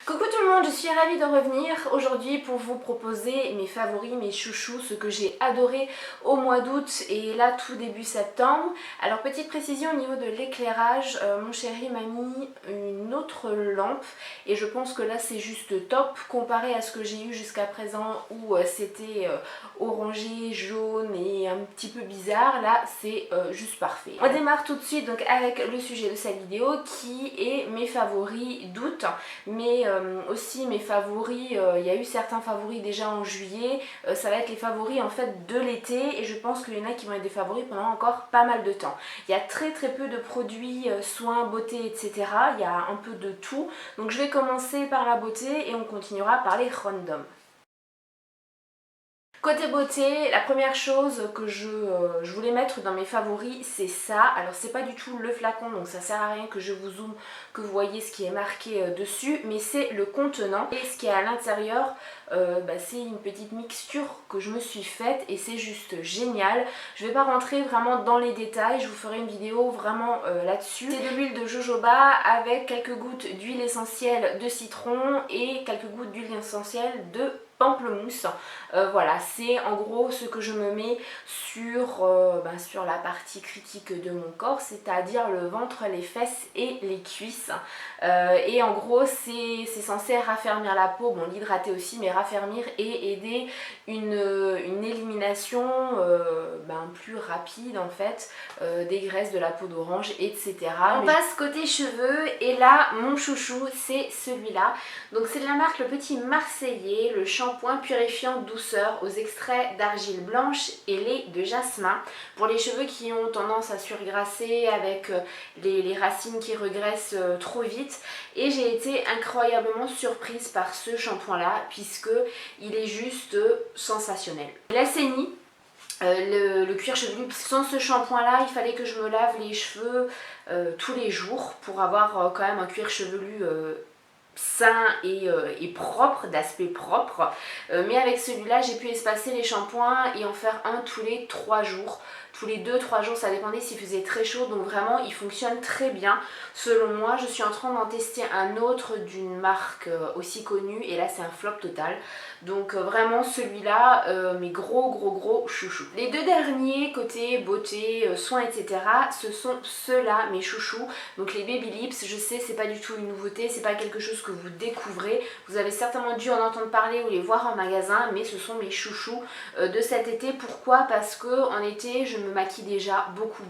Coucou tout le monde, je suis ravie de revenir aujourd'hui pour vous proposer mes favoris, mes chouchous, ce que j'ai adoré au mois d'août et là tout début septembre. Alors petite précision au niveau de l'éclairage, mon chéri m'a mis une autre lampe et je pense que là c'est juste top comparé à ce que j'ai eu jusqu'à présent où c'était orangé, jaune et un petit peu bizarre. Là c'est juste parfait. On démarre tout de suite donc avec le sujet de cette vidéo qui est mes favoris d'août, mais aussi mes favoris, il y a eu certains favoris déjà en juillet, ça va être les favoris en fait de l'été et je pense qu'il y en a qui vont être des favoris pendant encore pas mal de temps. Il y a très peu de produits soins, beauté, etc. Il y a un peu de tout, donc je vais commencer par la beauté et on continuera par les random. Côté beauté, la première chose que je voulais mettre dans mes favoris, c'est ça. Alors c'est pas du tout le flacon, donc ça sert à rien que je vous zoome, que vous voyez ce qui est marqué dessus, mais c'est le contenant. Et ce qui est à l'intérieur, c'est une petite mixture que je me suis faite et c'est juste génial. Je vais pas rentrer vraiment dans les détails, je vous ferai une vidéo vraiment là-dessus. C'est de l'huile de jojoba avec quelques gouttes d'huile essentielle de citron et quelques gouttes d'huile essentielle de pamplemousse. Voilà, c'est en gros ce que je me mets sur la partie critique de mon corps, c'est-à-dire le ventre, les fesses et les cuisses. Et en gros, c'est censé raffermir la peau, bon l'hydrater aussi, mais raffermir et aider une élimination plus rapide en fait des graisses de la peau d'orange, etc. On passe côté cheveux et là, mon chouchou, c'est celui-là. Donc c'est de la marque Le Petit Marseillais, le shampoing purifiant douceur aux extraits d'argile blanche et lait de jasmin. Pour les cheveux qui ont tendance à surgrasser avec les racines qui regraissent trop vite. Et j'ai été incroyablement surprise par ce shampoing là puisque il est juste sensationnel. Il assainit le cuir chevelu. Sans ce shampoing là, il fallait que je me lave les cheveux tous les jours pour avoir quand même un cuir chevelu sain et propre, d'aspect propre, mais avec celui-là j'ai pu espacer les shampoings et en faire un tous les 3 jours, tous les 2-3 jours, ça dépendait s'il faisait très chaud, donc vraiment il fonctionne très bien selon moi. Je suis en train d'en tester un autre d'une marque aussi connue et là c'est un flop total, donc vraiment celui-là mes gros chouchous. Les deux derniers côté beauté, soins, etc. ce sont ceux-là mes chouchous, donc les Baby Lips. Je sais, c'est pas du tout une nouveauté, c'est pas quelque chose que vous découvrez, vous avez certainement dû en entendre parler ou les voir en magasin, mais ce sont mes chouchous de cet été. Pourquoi? Parce que en été je me maquille déjà beaucoup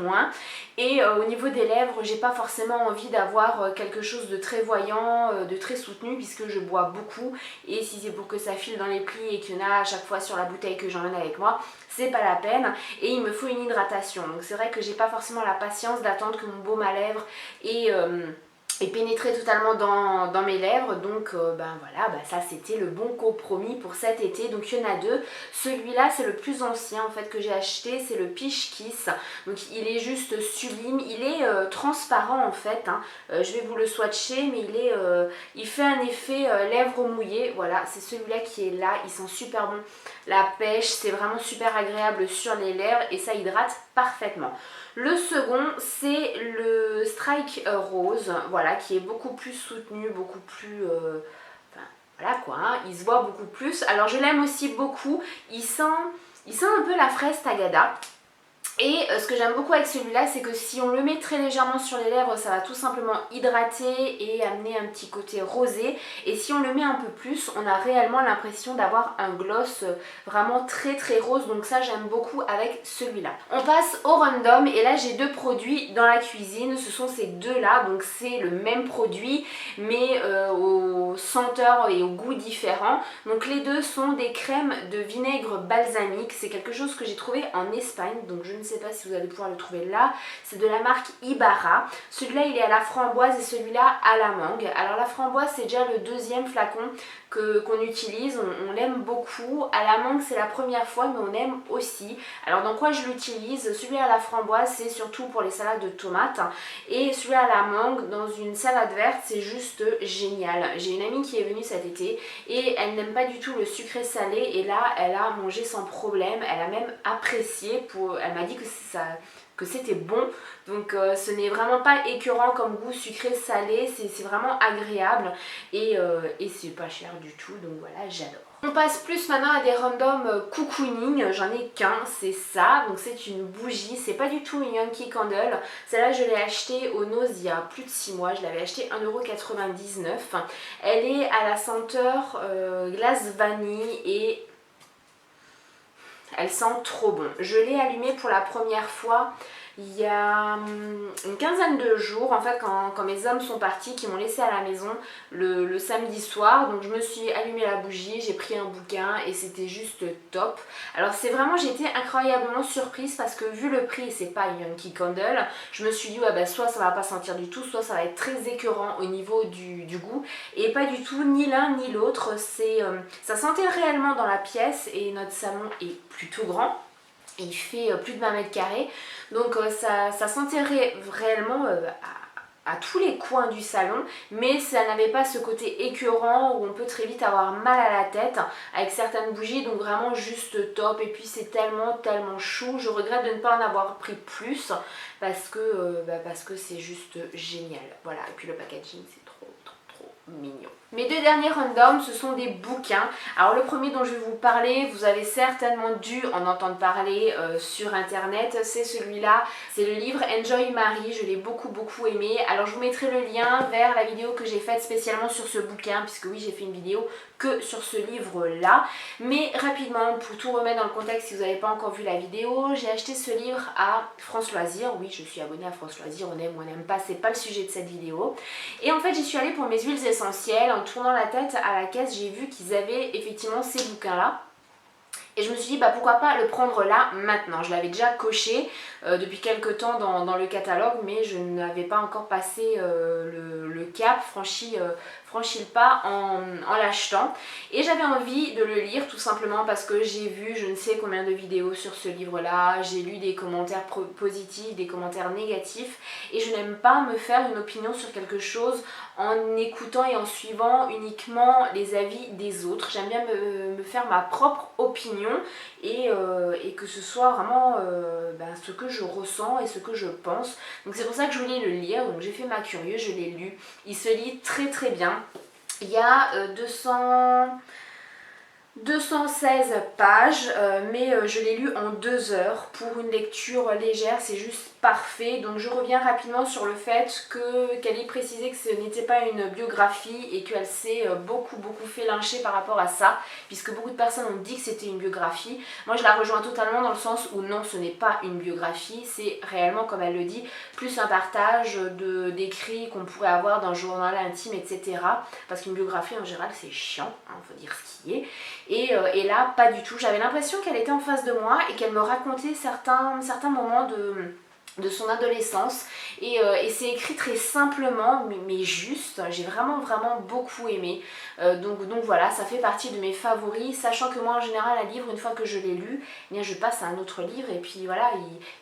moins et au niveau des lèvres j'ai pas forcément envie d'avoir quelque chose de très voyant, de très soutenu, puisque je bois beaucoup et si c'est pour que ça file dans les plis et qu'il y en a à chaque fois sur la bouteille que j'emmène avec moi, c'est pas la peine et il me faut une hydratation. Donc c'est vrai que j'ai pas forcément la patience d'attendre que mon baume à lèvres et pénétrer totalement dans mes lèvres, donc ça c'était le bon compromis pour cet été. Donc il y en a deux, celui-là c'est le plus ancien en fait que j'ai acheté, c'est le Peach Kiss, donc il est juste sublime, il est transparent en fait, hein. Je vais vous le swatcher, mais il fait un effet lèvres mouillées, voilà, c'est celui-là qui est là, il sent super bon, la pêche, c'est vraiment super agréable sur les lèvres et ça hydrate parfaitement. Le second c'est le Strike Rose, voilà, qui est beaucoup plus soutenu, beaucoup plus... voilà quoi, hein, il se voit beaucoup plus. Alors je l'aime aussi beaucoup, il sent un peu la fraise Tagada. Et ce que j'aime beaucoup avec celui-là, c'est que si on le met très légèrement sur les lèvres, ça va tout simplement hydrater et amener un petit côté rosé. Et si on le met un peu plus, on a réellement l'impression d'avoir un gloss vraiment très rose. Donc ça, j'aime beaucoup avec celui-là. On passe au random et là, j'ai deux produits dans la cuisine. Ce sont ces deux-là, donc c'est le même produit, mais aux senteurs et aux goûts différents. Donc les deux sont des crèmes de vinaigre balsamique. C'est quelque chose que j'ai trouvé en Espagne, donc je ne sais pas si vous allez pouvoir le trouver là. C'est de la marque Ibarra. Celui-là il est à la framboise et celui-là à la mangue. Alors la framboise c'est déjà le deuxième flacon qu'on utilise, on l'aime beaucoup. À la mangue c'est la première fois, mais on aime aussi. Alors dans quoi je l'utilise? Celui à la framboise c'est surtout pour les salades de tomates et celui à la mangue dans une salade verte, c'est juste génial. J'ai une amie qui est venue cet été et elle n'aime pas du tout le sucré salé et là elle a mangé sans problème, elle a même apprécié, elle m'a dit que que c'était bon. Donc ce n'est vraiment pas écœurant comme goût sucré salé, c'est vraiment agréable et c'est pas cher du tout, donc voilà, j'adore. On passe plus maintenant à des random cocooning, j'en ai qu'un, c'est ça, donc c'est une bougie, c'est pas du tout une Yankee Candle, celle-là je l'ai achetée au Nose il y a plus de 6 mois, je l'avais achetée 1,99 €, elle est à la senteur glace vanille et elle sent trop bon. Je l'ai allumée pour la première fois il y a une quinzaine de jours, en fait quand mes hommes sont partis, qui m'ont laissé à la maison le samedi soir. Donc je me suis allumé la bougie, j'ai pris un bouquin et c'était juste top. Alors c'est vraiment, j'ai été incroyablement surprise parce que vu le prix, c'est pas une Yankee Candle, je me suis dit ouais, bah, soit ça va pas sentir du tout, soit ça va être très écœurant au niveau du goût. Et pas du tout, ni l'un ni l'autre. Ça sentait réellement dans la pièce et notre salon est plutôt grand. Il fait plus de 20 mètres carrés, donc ça sentait réellement à tous les coins du salon, mais ça n'avait pas ce côté écœurant où on peut très vite avoir mal à la tête avec certaines bougies, donc vraiment juste top. Et puis c'est tellement chou, je regrette de ne pas en avoir pris plus parce que c'est juste génial. Voilà, et puis le packaging c'est trop mignon. Mes deux derniers random, ce sont des bouquins. Alors le premier dont je vais vous parler, vous avez certainement dû en entendre parler sur internet, c'est celui-là, c'est le livre Enjoy Marie, je l'ai beaucoup aimé. Alors je vous mettrai le lien vers la vidéo que j'ai faite spécialement sur ce bouquin, puisque oui, j'ai fait une vidéo que sur ce livre-là. Mais rapidement, pour tout remettre dans le contexte, si vous n'avez pas encore vu la vidéo, j'ai acheté ce livre à France Loisirs. Oui, je suis abonnée à France Loisirs, on aime ou on n'aime pas, c'est pas le sujet de cette vidéo. Et en fait, j'y suis allée pour mes huiles essentielles. En tournant la tête à la caisse, j'ai vu qu'ils avaient effectivement ces bouquins-là. Et je me suis dit bah pourquoi pas le prendre là maintenant. Je l'avais déjà coché depuis quelques temps dans le catalogue, mais je n'avais pas encore passé le cap, franchi le pas en l'achetant. Et j'avais envie de le lire tout simplement parce que j'ai vu je ne sais combien de vidéos sur ce livre là, j'ai lu des commentaires positifs, des commentaires négatifs, et je n'aime pas me faire une opinion sur quelque chose en écoutant et en suivant uniquement les avis des autres. J'aime bien me faire ma propre opinion et que ce soit vraiment ce que je ressens et ce que je pense. Donc c'est pour ça que je voulais le lire, donc j'ai fait ma curieuse, je l'ai lu. Il se lit très bien. Il y a 216 pages, mais je l'ai lu en 2 heures pour une lecture légère, c'est juste parfait. Donc je reviens rapidement sur le fait qu'elle ait précisé que ce n'était pas une biographie et qu'elle s'est beaucoup fait lyncher par rapport à ça, puisque beaucoup de personnes ont dit que c'était une biographie. Moi je la rejoins totalement dans le sens où non, ce n'est pas une biographie, c'est réellement, comme elle le dit, plus un partage d'écrits qu'on pourrait avoir d'un journal intime, etc. Parce qu'une biographie en général c'est chiant, hein, faut dire ce qui est. Et là, pas du tout. J'avais l'impression qu'elle était en face de moi et qu'elle me racontait certains moments de son adolescence. Et c'est écrit très simplement, mais juste. J'ai vraiment beaucoup aimé. Donc voilà, ça fait partie de mes favoris. Sachant que moi, en général, un livre, une fois que je l'ai lu, eh bien, je passe à un autre livre. Et puis voilà,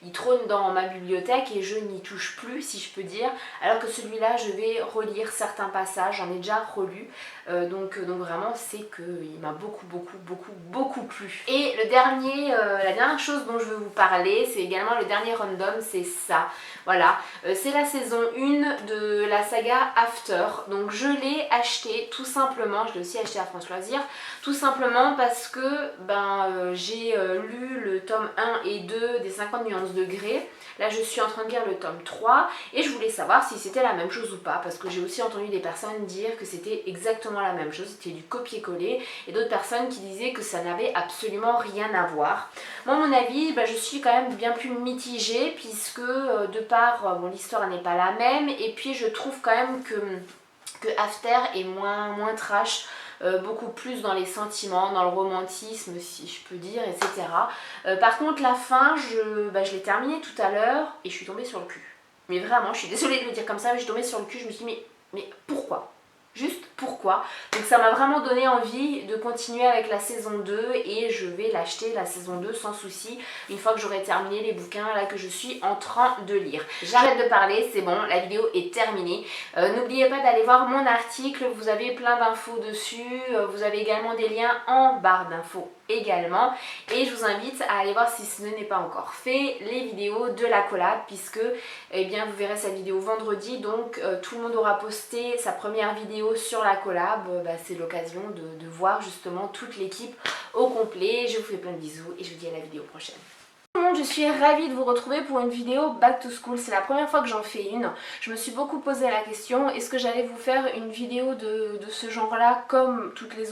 il trône dans ma bibliothèque et je n'y touche plus, si je peux dire. Alors que celui-là, je vais relire certains passages. J'en ai déjà relu. Donc vraiment c'est qu'il m'a beaucoup plu. Et la dernière chose dont je veux vous parler, c'est également le dernier random, c'est ça. Voilà, c'est la saison 1 de la saga After. Donc je l'ai acheté tout simplement, je l'ai aussi acheté à France Loisirs, tout simplement parce que j'ai lu le tome 1 et 2 des 50 nuances de Grey. Là je suis en train de lire le tome 3 et je voulais savoir si c'était la même chose ou pas, parce que j'ai aussi entendu des personnes dire que c'était exactement la même chose, c'était du copier-coller, et d'autres personnes qui disaient que ça n'avait absolument rien à voir. Moi, à mon avis, je suis quand même bien plus mitigée, puisque de part, l'histoire n'est pas la même, et puis je trouve quand même que After est moins trash, beaucoup plus dans les sentiments, dans le romantisme si je peux dire, etc. Par contre la fin, je l'ai terminée tout à l'heure et je suis tombée sur le cul. Mais vraiment, je suis désolée de le dire comme ça, mais je suis tombée sur le cul, je me suis dit mais pourquoi ? Juste pourquoi? Donc ça m'a vraiment donné envie de continuer avec la saison 2 et je vais l'acheter la saison 2 sans souci une fois que j'aurai terminé les bouquins là que je suis en train de lire. J'arrête de parler, c'est bon, la vidéo est terminée. N'oubliez pas d'aller voir mon article, vous avez plein d'infos dessus, vous avez également des liens en barre d'infos également. Et je vous invite à aller voir, si ce n'est pas encore fait, les vidéos de la collab, puisque eh bien, vous verrez cette vidéo vendredi, donc tout le monde aura posté sa première vidéo sur la collab. C'est l'occasion de voir justement toute l'équipe au complet. Je vous fais plein de bisous et je vous dis à la vidéo prochaine. Tout le monde, je suis ravie de vous retrouver pour une vidéo back to school. C'est la première fois que j'en fais une. Je me suis beaucoup posé la question, est-ce que j'allais vous faire une vidéo de ce genre là comme toutes les autres